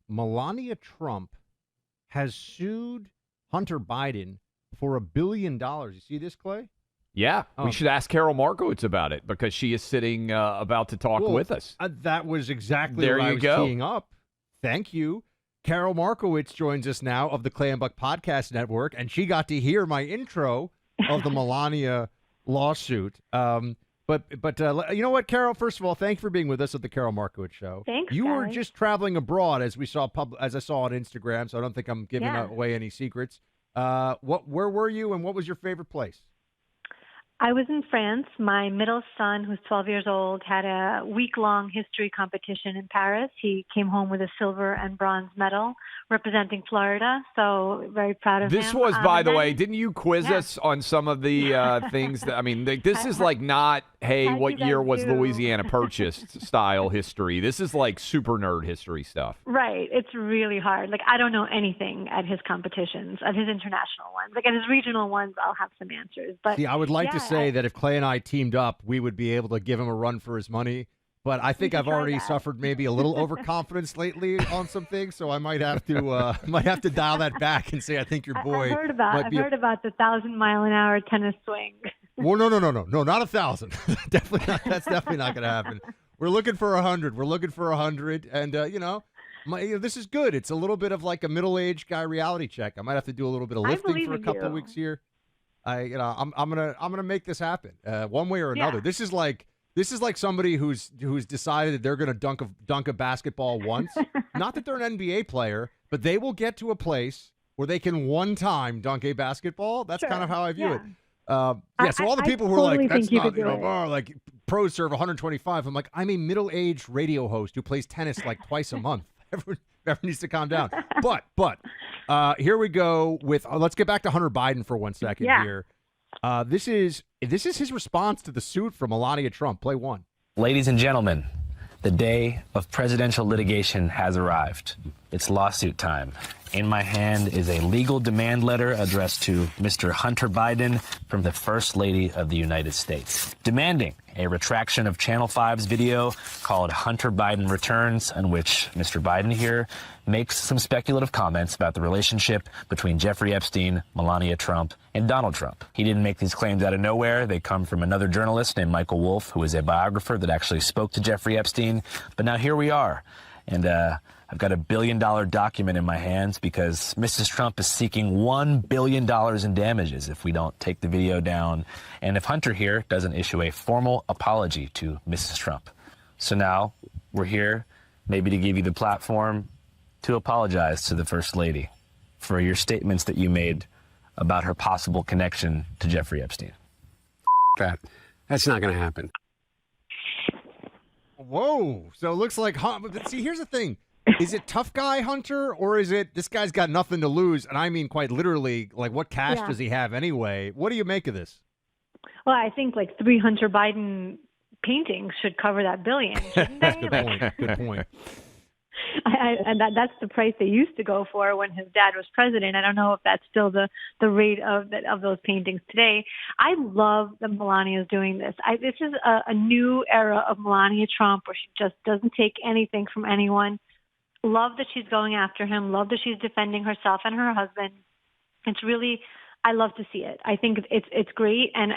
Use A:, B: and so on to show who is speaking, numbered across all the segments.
A: Melania Trump has sued Hunter Biden for $1 billion. You see this, Clay?
B: Yeah, we should ask Karol Markowicz about it because she is sitting about to talk with us.
A: That was exactly what I was teeing up. Thank you. Karol Markowicz joins us now of the Clay and Buck Podcast Network, and she got to hear my intro of the Melania lawsuit. But you know what, Karol? First of all, thank you for being with us at the Karol Markowicz Show.
C: Thanks,
A: You were
C: guys.
A: just traveling abroad, as I saw on Instagram, so I don't think I'm giving away any secrets. Where were you, and what was your favorite place?
C: I was in France. My middle son, who's 12 years old, had a week-long history competition in Paris. He came home with a silver and bronze medal representing Florida, so very proud of him.
B: This was, by the way, didn't you quiz us on some of the things? This is like not, hey, what year was Louisiana purchased style history. This is like super nerd history stuff.
C: Right. It's really hard. Like, I don't know anything at his competitions, at his international ones. Like, at his regional ones, I'll have some answers. But
A: see, I would like to say that if Clay and I teamed up, we would be able to give him a run for his money. But I think I've already suffered maybe a little overconfidence lately on some things, so I might have to dial that back and say I think your boy.
C: I've heard about the 1,000-mile-an-hour tennis swing.
A: Well, no, not 1,000. Definitely not. That's definitely not going to happen. We're looking for 100. We're looking for 100, and this is good. It's a little bit of like a middle-aged guy reality check. I might have to do a little bit of lifting for a couple of weeks here. I'm gonna make this happen one way or another.
C: Yeah.
A: This is like somebody who's decided that they're gonna dunk a basketball once. Not that they're an NBA player, but they will get to a place where they can one time dunk a basketball. That's kind of how I view it. So all the people who are like, that's not, like pros serve 125. I'm like, I'm a middle-aged radio host who plays tennis like twice a month. Everyone needs to calm down. But here we go with let's get back to Hunter Biden for 1 second here. This is his response to the suit from Melania Trump. Play one.
D: Ladies and gentlemen, the day of presidential litigation has arrived. It's lawsuit time. In my hand is a legal demand letter addressed to Mr. Hunter Biden from the First Lady of the United States, demanding a retraction of Channel 5's video called Hunter Biden Returns, in which Mr. Biden here makes some speculative comments about the relationship between Jeffrey Epstein, Melania Trump, and Donald Trump. He didn't make these claims out of nowhere. They come from another journalist named Michael Wolff, who is a biographer that actually spoke to Jeffrey Epstein. But now here we are. And I've got $1 billion document in my hands because Mrs. Trump is seeking $1 billion in damages if we don't take the video down and if Hunter here doesn't issue a formal apology to Mrs. Trump. So now we're here maybe to give you the platform to apologize to the First Lady for your statements that you made about her possible connection to Jeffrey Epstein.
E: That's not going to happen.
A: Whoa. So it looks like, but see, here's the thing. Is it tough guy Hunter, or is it this guy's got nothing to lose? And I mean, quite literally, like, what cash does he have anyway? What do you make of this?
C: Well, I think like 3 Hunter Biden paintings should cover that $1 billion, shouldn't they?
A: Good point.
C: And that's the price they used to go for when his dad was president. I don't know if that's still the rate of those paintings today. I love that Melania is doing this. This is a new era of Melania Trump where she just doesn't take anything from anyone. Love that she's going after him. Love that she's defending herself and her husband. I love to see it. I think it's great, and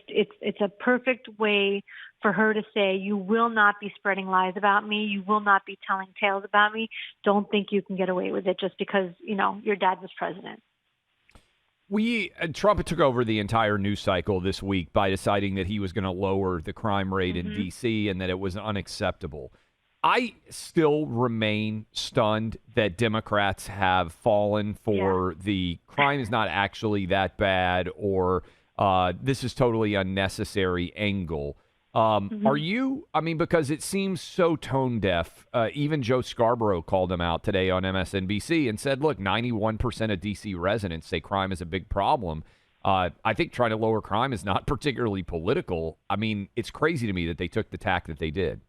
C: it's a perfect way for her to say, you will not be spreading lies about me. You will not be telling tales about me. Don't think you can get away with it just because, your dad was president.
B: Trump took over the entire news cycle this week by deciding that he was going to lower the crime rate in D.C. and that it was unacceptable. I still remain stunned that Democrats have fallen for the crime is not actually that bad or this is totally unnecessary angle. Are you, because it seems so tone deaf. Even Joe Scarborough called him out today on MSNBC and said, look, 91% of D.C. residents say crime is a big problem. I think trying to lower crime is not particularly political. It's crazy to me that they took the tack that they did.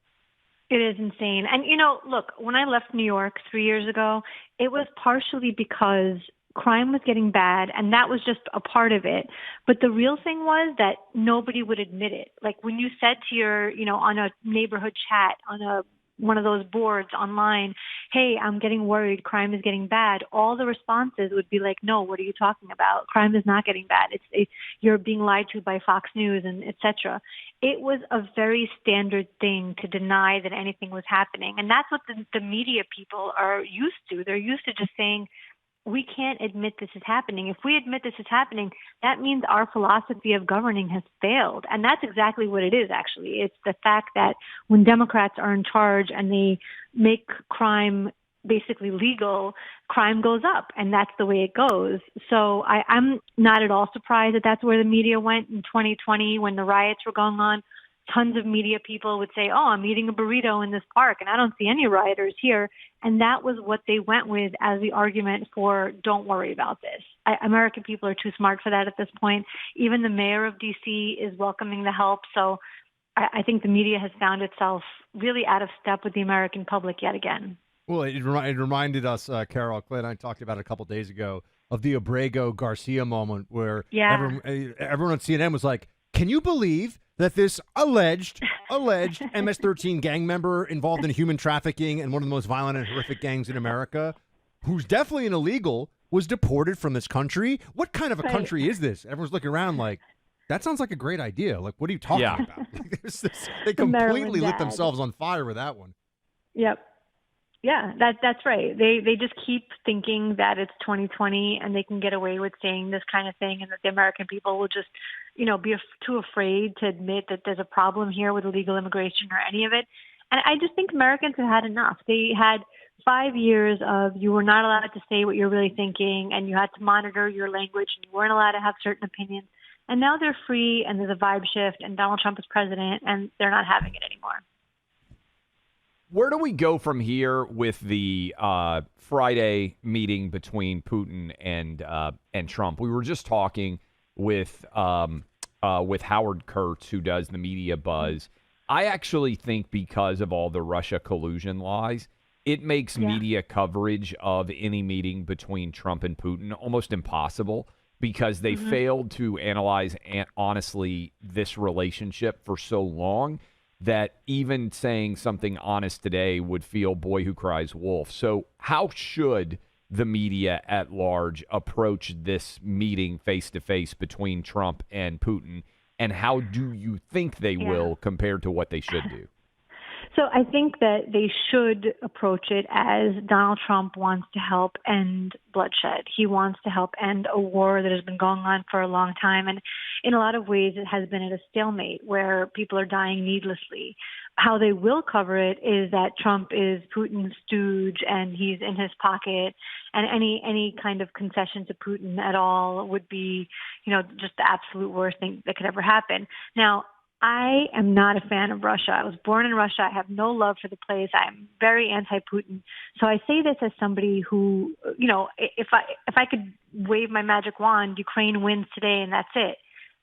C: It is insane. And, look, when I left New York 3 years ago, it was partially because crime was getting bad, and that was just a part of it. But the real thing was that nobody would admit it. Like when you said to your, on a neighborhood chat, on a one of those boards online, hey, I'm getting worried, crime is getting bad, all the responses would be like, no, what are you talking about? Crime is not getting bad. You're being lied to by Fox News and et cetera. It was a very standard thing to deny that anything was happening. And that's what the media people are used to. They're used to just saying, we can't admit this is happening. If we admit this is happening, that means our philosophy of governing has failed. And that's exactly what it is, actually. It's the fact that when Democrats are in charge and they make crime basically legal, crime goes up, and that's the way it goes. So I'm not at all surprised that that's where the media went in 2020 when the riots were going on. Tons of media people would say, oh, I'm eating a burrito in this park, and I don't see any rioters here. And that was what they went with as the argument for don't worry about this. American people are too smart for that at this point. Even the mayor of D.C. is welcoming the help. So I think the media has found itself really out of step with the American public yet again.
A: Well, it reminded us, Carol, Clay and I talked about it a couple days ago, of the Abrego Garcia moment where everyone on CNN was like, can you believe that this alleged MS-13 gang member involved in human trafficking and one of the most violent and horrific gangs in America, who's definitely an illegal, was deported from this country? What kind of a country is this? Everyone's looking around like, that sounds like a great idea. Like, what are you talking about? They completely lit themselves on fire with that one. Yep.
C: Yeah, that's right. They just keep thinking that it's 2020 and they can get away with saying this kind of thing, and that the American people will just, be too afraid to admit that there's a problem here with illegal immigration or any of it. And I just think Americans have had enough. They had 5 years of you were not allowed to say what you're really thinking, and you had to monitor your language, and you weren't allowed to have certain opinions. And now they're free, and there's a vibe shift, and Donald Trump is president, and they're not having it anymore.
B: Where do we go from here with the Friday meeting between Putin and Trump? We were just talking with Howard Kurtz, who does the Media Buzz. I actually think because of all the Russia collusion lies, it makes media coverage of any meeting between Trump and Putin almost impossible because they failed to analyze honestly this relationship for so long that even saying something honest today would feel boy who cries wolf. So how should the media at large approach this meeting face-to-face between Trump and Putin, and how do you think they will compared to what they should do?
C: So I think that they should approach it as Donald Trump wants to help end bloodshed. He wants to help end a war that has been going on for a long time. And in a lot of ways, it has been at a stalemate where people are dying needlessly. How they will cover it is that Trump is Putin's stooge and he's in his pocket. And any kind of concession to Putin at all would be, just the absolute worst thing that could ever happen. Now, I am not a fan of Russia. I was born in Russia. I have no love for the place. I'm very anti-Putin. So I say this as somebody who, if I could wave my magic wand, Ukraine wins today and that's it.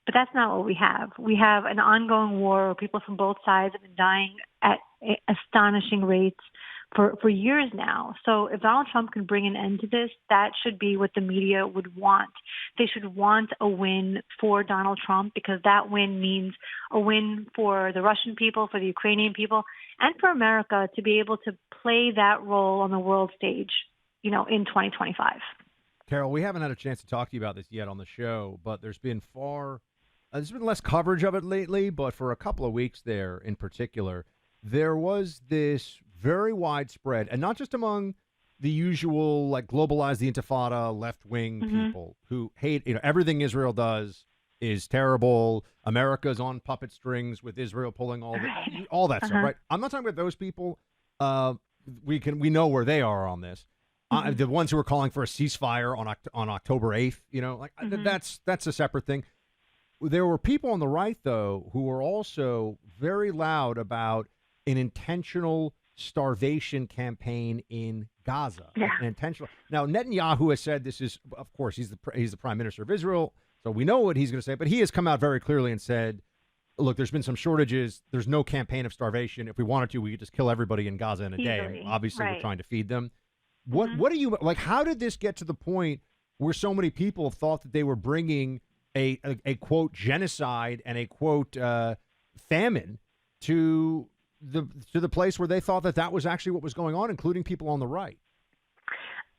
C: But that's not what we have. We have an ongoing war where people from both sides have been dying at astonishing rates for years now. So if Donald Trump can bring an end to this, that should be what the media would want. They should want a win for Donald Trump because that win means a win for the Russian people, for the Ukrainian people, and for America to be able to play that role on the world stage, in 2025.
A: Carol, we haven't had a chance to talk to you about this yet on the show, but there's been less coverage of it lately, but for a couple of weeks there in particular, there was this very widespread, and not just among the usual, like, globalize the intifada, left-wing people who hate, everything Israel does is terrible. America's on puppet strings with Israel pulling all that stuff, right? I'm not talking about those people. We know where they are on this. The ones who are calling for a ceasefire on October 8th, that's a separate thing. There were people on the right, though, who were also very loud about an intentional starvation campaign in Gaza. Now, Netanyahu has said this is, of course, he's the prime minister of Israel, so we know what he's going to say, but he has come out very clearly and said, look, there's been some shortages. There's no campaign of starvation. If we wanted to, we could just kill everybody in Gaza in a day. And obviously, we're trying to feed them. What do you, like, how did this get to the point where so many people thought that they were bringing a quote, genocide and a quote, famine to the place where they thought that was actually what was going on, including people on the right.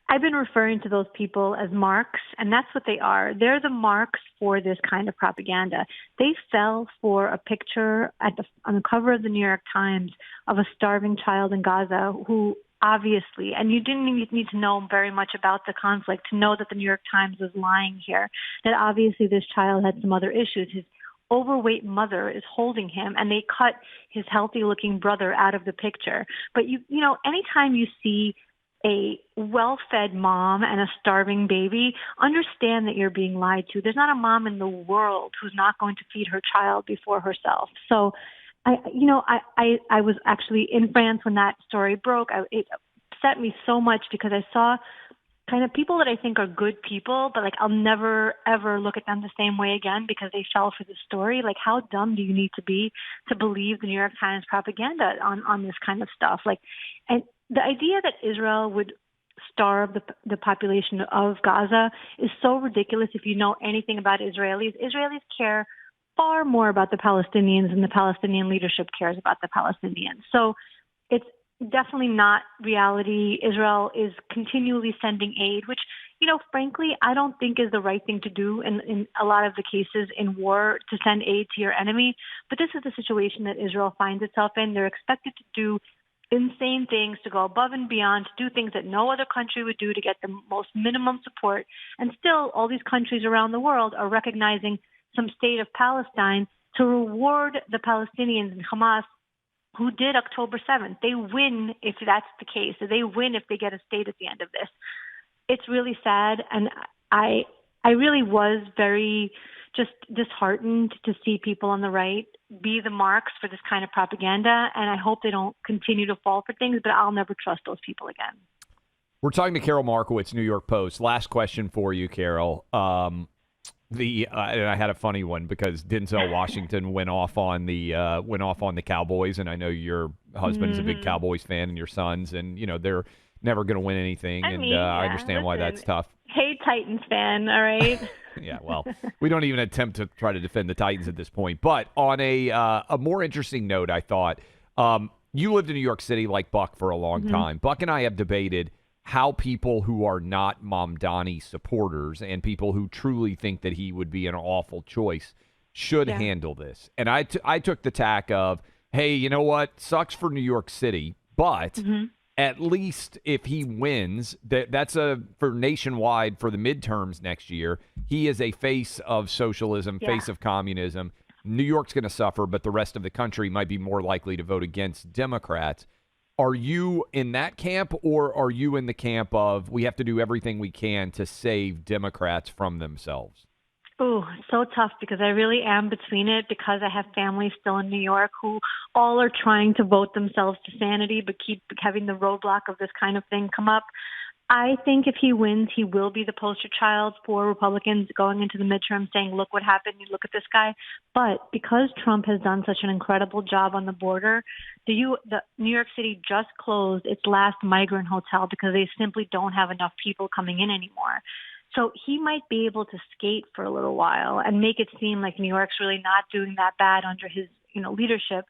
C: I've been referring to those people as marks, and that's what they are. They're the marks for this kind of propaganda. They fell for a picture on the cover of the New York Times of a starving child in Gaza who obviously, and you didn't even need to know very much about the conflict to know that the New York Times was lying here, that obviously this child had some other issues. His overweight mother is holding him, and they cut his healthy-looking brother out of the picture. But, you know, anytime you see a well-fed mom and a starving baby, understand that you're being lied to. There's not a mom in the world who's not going to feed her child before herself. So, I was actually in France when that story broke. It upset me so much because I saw kind of people that I think are good people, but like I'll never ever look at them the same way again because they fell for the story. Like, how dumb do you need to be to believe the New York Times propaganda on this kind of stuff? Like, and the idea that Israel would starve the population of Gaza is so ridiculous if you know anything about Israelis. Israelis care far more about the Palestinians than the Palestinian leadership cares about the Palestinians. So it's definitely not reality. Israel is continually sending aid, which, you know, frankly, I don't think is the right thing to do in a lot of the cases in war, to send aid to your enemy. But this is the situation that Israel finds itself in. They're expected to do insane things, to go above and beyond, to do things that no other country would do to get the most minimum support. And still, all these countries around the world are recognizing some state of Palestine to reward the Palestinians and Hamas who did October 7th. They win if that's the case. They win if they get a state at the end of this. It's really sad, and I really was very just disheartened to see people on the right be the marks for this kind of propaganda, and I hope they don't continue to fall for things, but I'll never trust those people again.
B: We're talking to Karol Markowicz, New York Post. Last question for you, Karol. And I had a funny one because Denzel Washington went off on the Cowboys, and I know your husband is a big Cowboys fan, and your sons, and you know they're never going to win anything, I understand why that's tough.
C: Hey, Titans fan, all right.
B: Yeah, well, we don't even attempt to try to defend the Titans at this point. But on a more interesting note, I thought you lived in New York City like Buck for a long time. Buck and I have debated how people who are not Mamdani supporters and people who truly think that he would be an awful choice should handle this. And I took the tack of, hey, you know what? Sucks for New York City, but at least if he wins, that's for nationwide for the midterms next year. He is a face of socialism, face of communism. New York's going to suffer, but the rest of the country might be more likely to vote against Democrats. Are you in that camp, or are you in the camp of we have to do everything we can to save Democrats from themselves?
C: Oh, so tough because I really am between it because I have family still in New York who all are trying to vote themselves to sanity but keep having the roadblock of this kind of thing come up. I think if he wins, he will be the poster child for Republicans going into the midterm saying, look what happened, you look at this guy. But because Trump has done such an incredible job on the border, the New York City just closed its last migrant hotel because they simply don't have enough people coming in anymore. So he might be able to skate for a little while and make it seem like New York's really not doing that bad under his, leadership.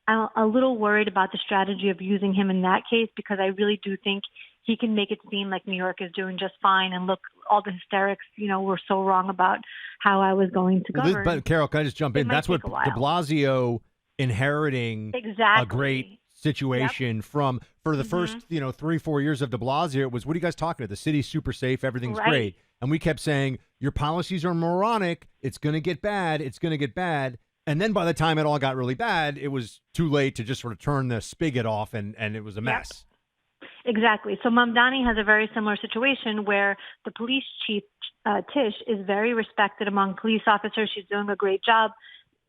C: I'm a little worried about the strategy of using him in that case because I really do think he can make it seem like New York is doing just fine. And look, all the hysterics, were so wrong about how I was going to govern.
A: But Karol, can I just jump in? That's what de Blasio inheriting a great situation for the first, 3-4 years of de Blasio. It was, what are you guys talking about? The city's super safe. Everything's great. And we kept saying, your policies are moronic. It's going to get bad. It's going to get bad. And then by the time it all got really bad, it was too late to just sort of turn the spigot off, and it was a mess.
C: Exactly. So Mamdani has a very similar situation where the police chief, Tish, is very respected among police officers. She's doing a great job.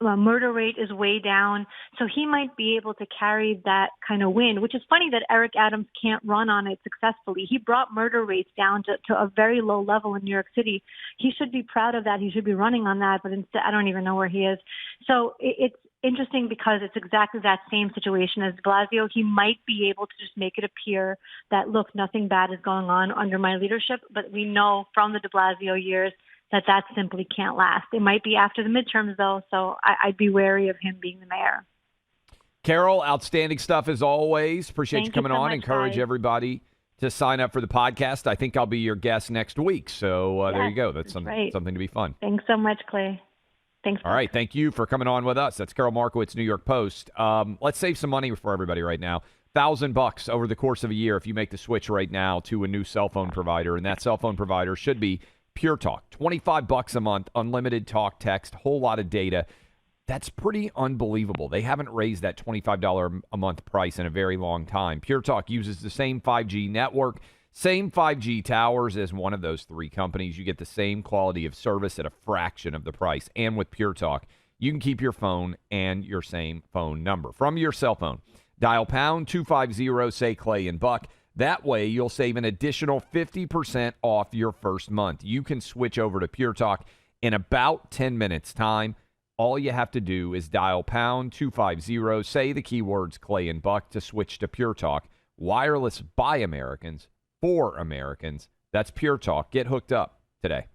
C: Murder rate is way down. So he might be able to carry that kind of win, which is funny that Eric Adams can't run on it successfully. He brought murder rates down to a very low level in New York City. He should be proud of that. He should be running on that, but instead, I don't even know where he is. So it's interesting because it's exactly that same situation as de Blasio. He might be able to just make it appear that, look, nothing bad is going on under my leadership, but we know from the de Blasio years that simply can't last. It might be after the midterms, though, so I'd be wary of him being the mayor.
B: Karol, outstanding stuff as always. Appreciate you
C: Thank you
B: coming
C: so
B: on.
C: much,
B: Encourage
C: guys.
B: everybody to sign up for the podcast. I think I'll be your guest next week. So there
C: Yes,
B: you go. That's
C: right.
B: something to be fun.
C: Thanks so much, Clay. Thanks.
B: All right. Thank you for coming on with us. That's Karol Markowicz, New York Post. Let's save some money for everybody right now. $1,000 over the course of a year if you make the switch right now to a new cell phone provider, and that cell phone provider should be Pure Talk. $25 a month, unlimited talk, text, whole lot of data. That's pretty unbelievable. They haven't raised that $25 a month price in a very long time. Pure Talk uses the same 5G network, same 5G towers as one of those three companies. You get the same quality of service at a fraction of the price. And with Pure Talk, you can keep your phone and your same phone number from your cell phone. Dial pound 250, say Clay and Buck. That way, you'll save an additional 50% off your first month. You can switch over to Pure Talk in about 10 minutes' time. All you have to do is dial pound 250, say the keywords Clay and Buck to switch to Pure Talk. Wireless by Americans, for Americans. That's Pure Talk. Get hooked up today.